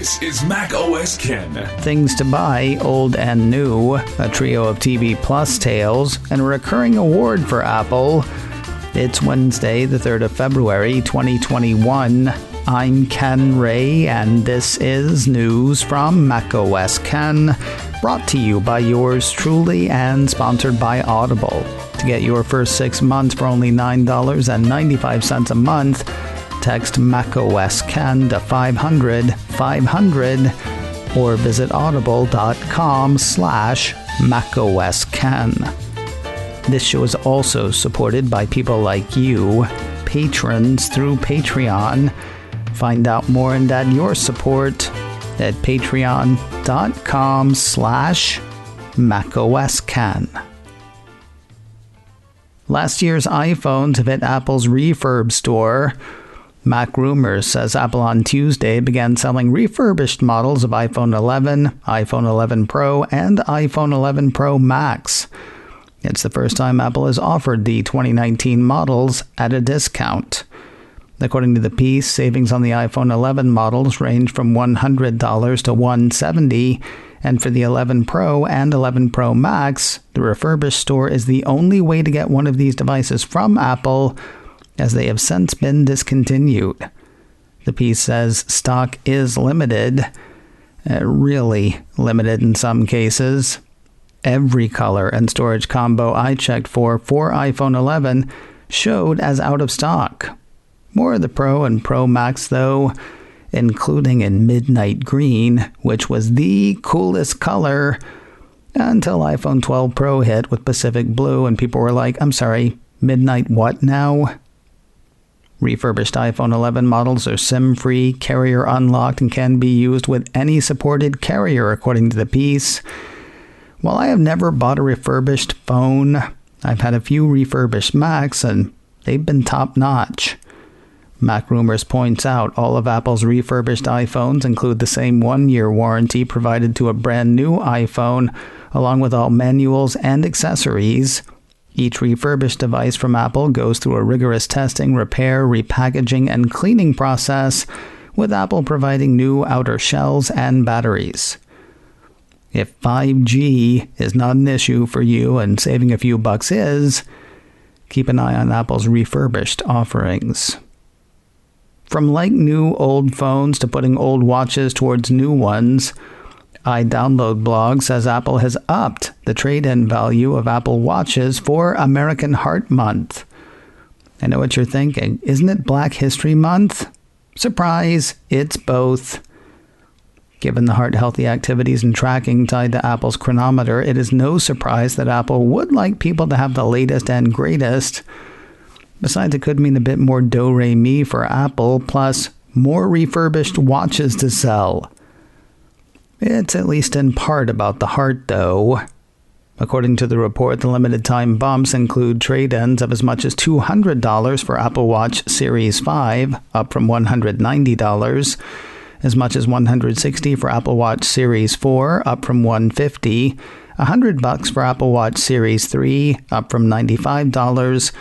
This is macosken. Things to buy, old and new, a trio of TV Plus tales, and a recurring award for Apple. It's Wednesday, the 3rd of February, 2021. I'm Ken Ray, and this is news from macosken, brought to you by yours truly and sponsored by Audible. To get your first 6 months for only $9.95 a month, text macosken to 500 or visit audible.com/macosken. This show is also supported by people like you, patrons through Patreon. Find out more and add your support at patreon.com/macosken. Last year's iPhones have hit Apple's Refurb store. Mac Rumors says Apple on Tuesday began selling refurbished models of iPhone 11, iPhone 11 Pro, and iPhone 11 Pro Max. It's the first time Apple has offered the 2019 models at a discount. According to the piece, savings on the iPhone 11 models range from $100 to $170, and for the 11 Pro and 11 Pro Max, the refurbished store is the only way to get one of these devices from Apple, as they have since been discontinued. The piece says stock is limited, really limited in some cases. Every color and storage combo I checked for iPhone 11 showed as out of stock. More of the Pro and Pro Max, though, including in midnight green, which was the coolest color until iPhone 12 Pro hit with Pacific Blue, and people were like, I'm sorry, midnight what now? Refurbished iPhone 11 models are SIM-free, carrier unlocked, and can be used with any supported carrier, according to the piece. While I have never bought a refurbished phone, I've had a few refurbished Macs, and they've been top-notch. Mac Rumors points out all of Apple's refurbished iPhones include the same 1-year warranty provided to a brand new iPhone, along with all manuals and accessories. Each refurbished device from Apple goes through a rigorous testing, repair, repackaging, and cleaning process, with Apple providing new outer shells and batteries. If 5G is not an issue for you and saving a few bucks is, keep an eye on Apple's refurbished offerings. From like new old phones to putting old watches towards new ones, iDownload blog says Apple has upped the trade-in value of Apple Watches for American Heart Month. I know what you're thinking. Isn't it Black History Month? Surprise, it's both. Given the heart-healthy activities and tracking tied to Apple's chronometer, it is no surprise that Apple would like people to have the latest and greatest. Besides, it could mean a bit more do-re-mi for Apple, plus more refurbished watches to sell. It's at least in part about the heart, though. According to the report, the limited-time bumps include trade-ins of as much as $200 for Apple Watch Series 5, up from $190, as much as $160 for Apple Watch Series 4, up from $150, $100 for Apple Watch Series 3, up from $95,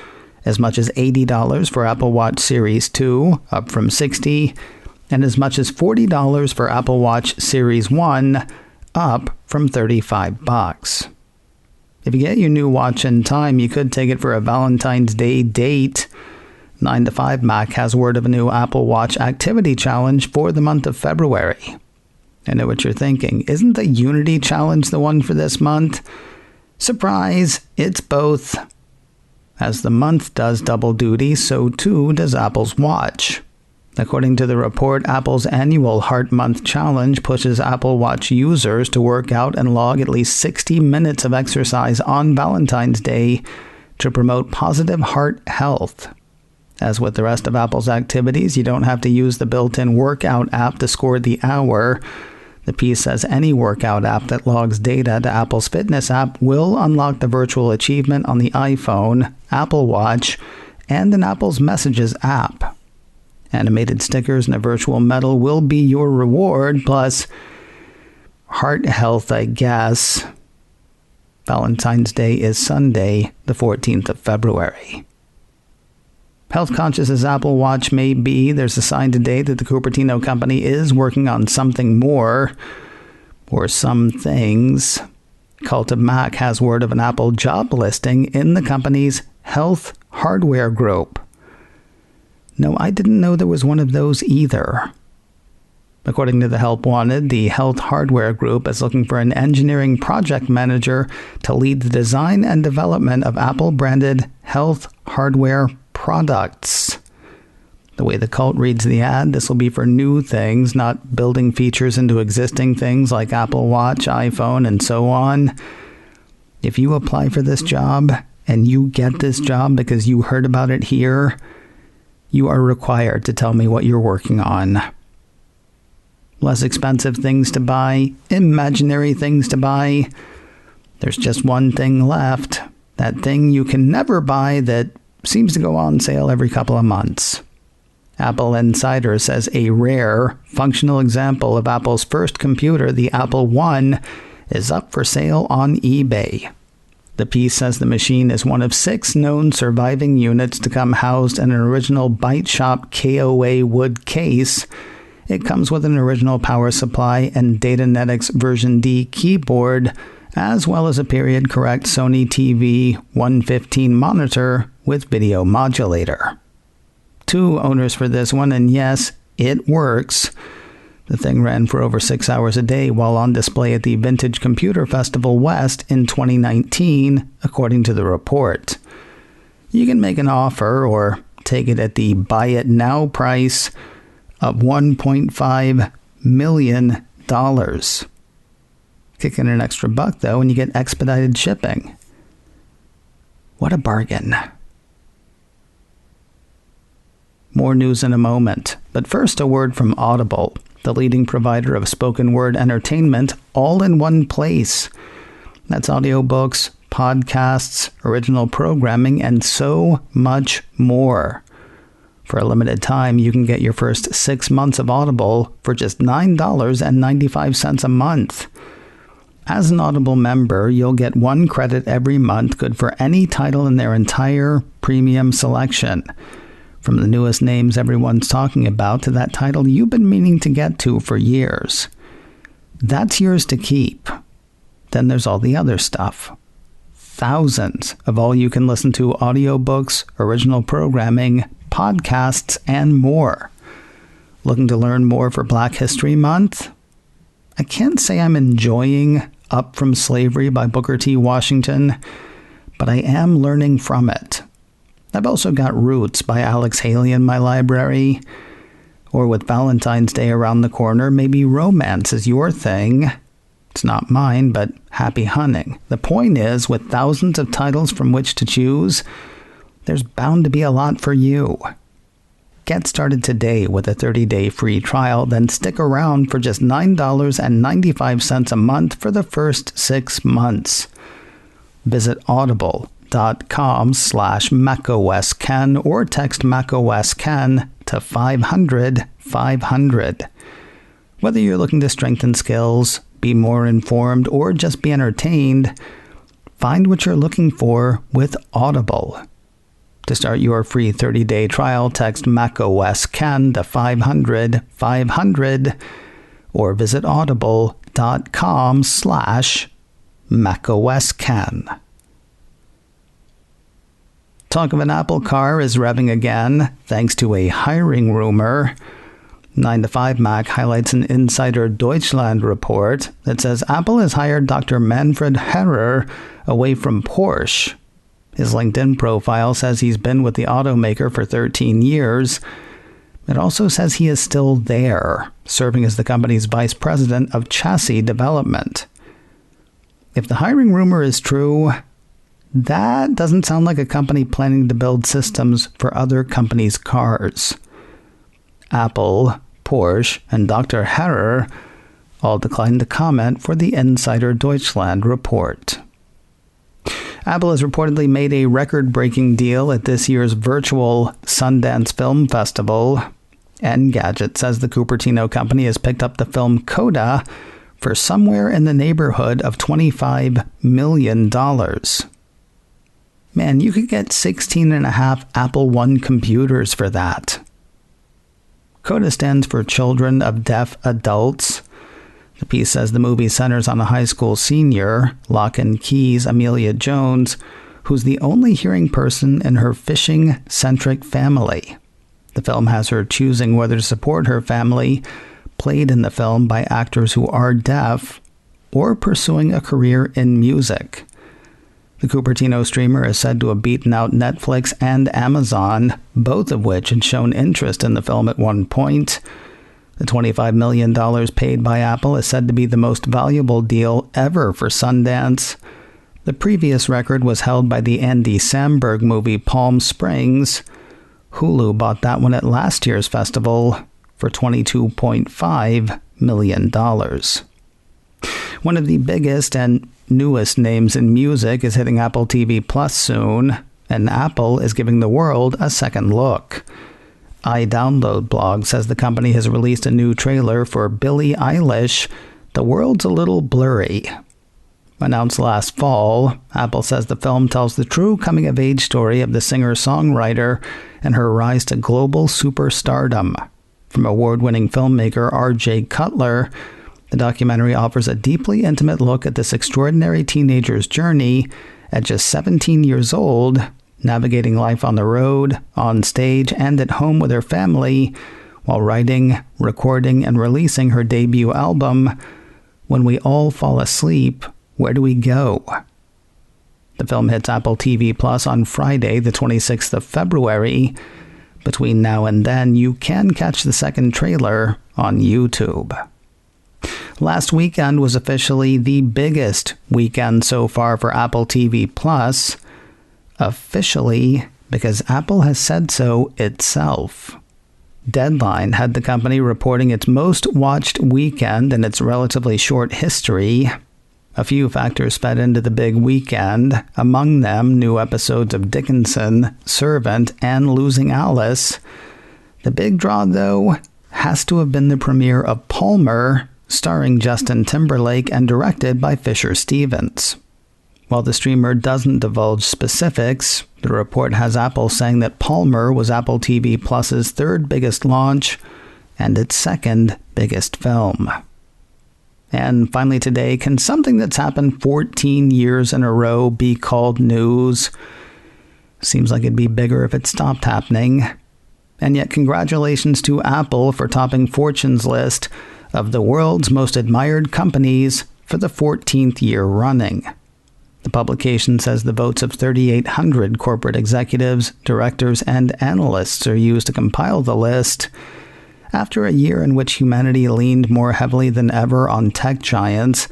as much as $80 for Apple Watch Series 2, up from $60, and as much as $40 for Apple Watch Series 1, up from $35. If you get your new watch in time, you could take it for a Valentine's Day date. 9 to 5 Mac has word of a new Apple Watch activity challenge for the month of February. I know what you're thinking. Isn't the Unity Challenge the one for this month? Surprise, it's both. As the month does double duty, so too does Apple's watch. According to the report, Apple's annual Heart Month Challenge pushes Apple Watch users to work out and log at least 60 minutes of exercise on Valentine's Day to promote positive heart health. As with the rest of Apple's activities, you don't have to use the built-in workout app to score the hour. The piece says any workout app that logs data to Apple's fitness app will unlock the virtual achievement on the iPhone, Apple Watch, and an Apple's Messages app. Animated stickers and a virtual medal will be your reward, plus heart health, I guess. Valentine's Day is Sunday, the 14th of February. Health conscious as Apple Watch may be, there's a sign today that the Cupertino company is working on something more, or some things. Cult of Mac has word of an Apple job listing in the company's health hardware group. No, I didn't know there was one of those either. According to the Help Wanted, the Health Hardware Group is looking for an engineering project manager to lead the design and development of Apple-branded health hardware products. The way the cult reads the ad, this will be for new things, not building features into existing things like Apple Watch, iPhone, and so on. If you apply for this job, and you get this job because you heard about it here, you are required to tell me what you're working on. Less expensive things to buy, imaginary things to buy. There's just one thing left. That thing you can never buy that seems to go on sale every couple of months. Apple Insider says a rare, functional example of Apple's first computer, the Apple I, is up for sale on eBay. The piece says the machine is one of 6 known surviving units to come housed in an original Byte Shop KOA wood case. It comes with an original power supply and Datanetics version D keyboard, as well as a period-correct Sony TV 115 monitor with video modulator. 2 owners for this one, and yes, it works. The thing ran for over 6 hours a day while on display at the Vintage Computer Festival West in 2019, according to the report. You can make an offer or take it at the buy it now price of $1.5 million. Kick in an extra $1 though, and you get expedited shipping. What a bargain. More news in a moment, but first a word from Audible, the leading provider of spoken word entertainment, all in one place. That's audiobooks, podcasts, original programming, and so much more. For a limited time, you can get your first 6 months of Audible for just $9.95 a month. As an Audible member, you'll get 1 credit every month, good for any title in their entire premium selection. From the newest names everyone's talking about to that title you've been meaning to get to for years. That's yours to keep. Then there's all the other stuff. Thousands of all you can listen to audiobooks, original programming, podcasts, and more. Looking to learn more for Black History Month? I can't say I'm enjoying Up From Slavery by Booker T. Washington, but I am learning from it. I've also got Roots by Alex Haley in my library. Or with Valentine's Day around the corner, maybe romance is your thing. It's not mine, but happy hunting. The point is, with thousands of titles from which to choose, there's bound to be a lot for you. Get started today with a 30-day free trial, then stick around for just $9.95 a month for the first 6 months. Visit audible.com/macosken or text macosken to 500-500. Whether you're looking to strengthen skills, be more informed, or just be entertained, find what you're looking for with Audible. To start your free 30-day trial, text macosken to 500-500 or visit audible.com/macosken. Talk of an Apple car is revving again, thanks to a hiring rumor. 9to5Mac highlights an Insider Deutschland report that says Apple has hired Dr. Manfred Herrer away from Porsche. His LinkedIn profile says he's been with the automaker for 13 years. It also says he is still there, serving as the company's vice president of chassis development. If the hiring rumor is true, that doesn't sound like a company planning to build systems for other companies' cars. Apple, Porsche, and Dr. Herrer all declined to comment for the Insider Deutschland report. Apple has reportedly made a record-breaking deal at this year's virtual Sundance Film Festival. Engadget says the Cupertino company has picked up the film CODA for somewhere in the neighborhood of $25 million. Man, you could get 16.5 Apple One computers for that. CODA stands for Children of Deaf Adults. The piece says the movie centers on a high school senior, Lock and Key's Amelia Jones, who's the only hearing person in her fishing-centric family. The film has her choosing whether to support her family, played in the film by actors who are deaf, or pursuing a career in music. The Cupertino streamer is said to have beaten out Netflix and Amazon, both of which had shown interest in the film at one point. The $25 million paid by Apple is said to be the most valuable deal ever for Sundance. The previous record was held by the Andy Samberg movie Palm Springs. Hulu bought that one at last year's festival for $22.5 million. One of the biggest and newest names in music is hitting Apple TV Plus soon, and Apple is giving the world a second look. iDownload blog says the company has released a new trailer for Billie Eilish, The World's a Little Blurry. Announced last fall, Apple says the film tells the true coming-of-age story of the singer-songwriter and her rise to global superstardom. From award-winning filmmaker R.J. Cutler, the documentary offers a deeply intimate look at this extraordinary teenager's journey at just 17 years old, navigating life on the road, on stage, and at home with her family, while writing, recording, and releasing her debut album, When We All Fall Asleep, Where Do We Go? The film hits Apple TV Plus on Friday, the 26th of February. Between now and then, you can catch the second trailer on YouTube. Last weekend was officially the biggest weekend so far for Apple TV Plus. Officially, because Apple has said so itself. Deadline had the company reporting its most watched weekend in its relatively short history. A few factors fed into the big weekend, among them new episodes of Dickinson, Servant, and Losing Alice. The big draw, though, has to have been the premiere of Palmer, starring Justin Timberlake and directed by Fisher Stevens. While the streamer doesn't divulge specifics, the report has Apple saying that Palmer was Apple TV Plus's third biggest launch and its second biggest film. And finally today, can something that's happened 14 years in a row be called news? Seems like it'd be bigger if it stopped happening. And yet congratulations to Apple for topping Fortune's list of the world's most admired companies for the 14th year running. The publication says the votes of 3,800 corporate executives, directors, and analysts are used to compile the list. After a year in which humanity leaned more heavily than ever on tech giants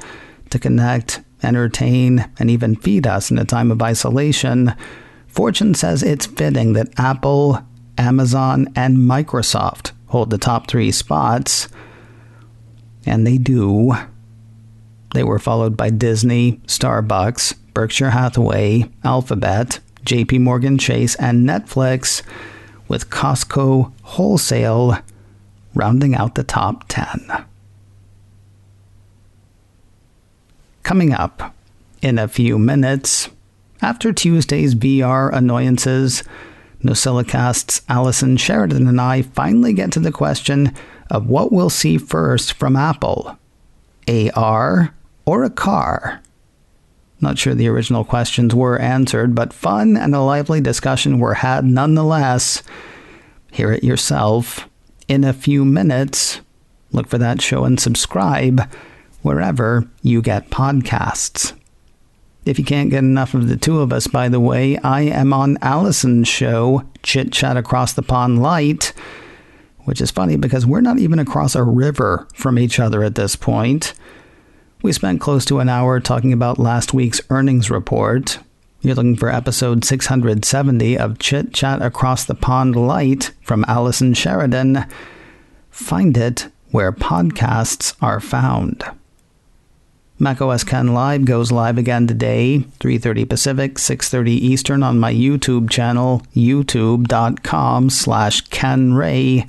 to connect, entertain, and even feed us in a time of isolation, Fortune says it's fitting that Apple, Amazon, and Microsoft hold the top three spots. And they do. They were followed by Disney, Starbucks, Berkshire Hathaway, Alphabet, JP Morgan Chase, and Netflix, with Costco Wholesale rounding out the top 10. Coming up in a few minutes, after Tuesday's VR annoyances, NosillaCast's Allison Sheridan and I finally get to the question of what we'll see first from Apple. AR or a car? Not sure the original questions were answered, but fun and a lively discussion were had nonetheless. Hear it yourself in a few minutes. Look for that show and subscribe wherever you get podcasts. If you can't get enough of the two of us, by the way, I am on Allison's show, Chit Chat Across the Pond Light, which is funny because we're not even across a river from each other at this point. We spent close to an hour talking about last week's earnings report. You're looking for episode 670 of Chit Chat Across the Pond Light from Allison Sheridan. Find it where podcasts are found. macOSken Live goes live again today, 3:30 Pacific, 6:30 Eastern on my YouTube channel, youtube.com/KenRay.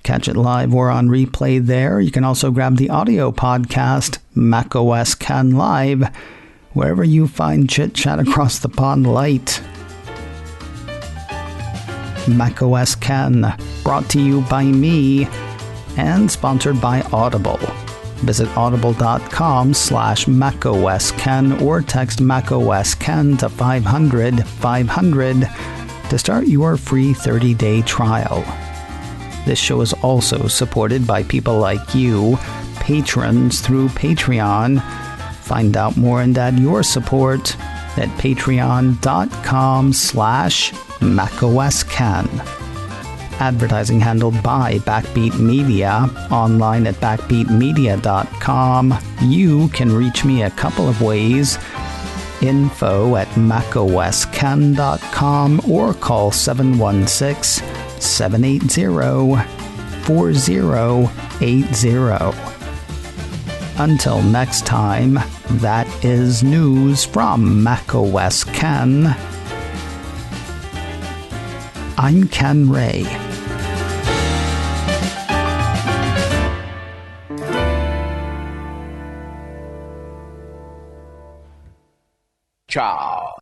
Catch it live or on replay there. You can also grab the audio podcast, macOSken Live, wherever you find chit-chat across the pond light. macOS Ken, brought to you by me and sponsored by Audible. Visit audible.com/macOSken or text macOSken to 500 to start your free 30-day trial. This show is also supported by people like you, patrons through Patreon. Find out more and add your support at patreon.com/macOSken. Advertising handled by Backbeat Media, online at backbeatmedia.com. You can reach me a couple of ways. Info at macosken.com or call 716-780-4080. Until next time, that is news from macOS Ken. I'm Ken Ray. Ciao.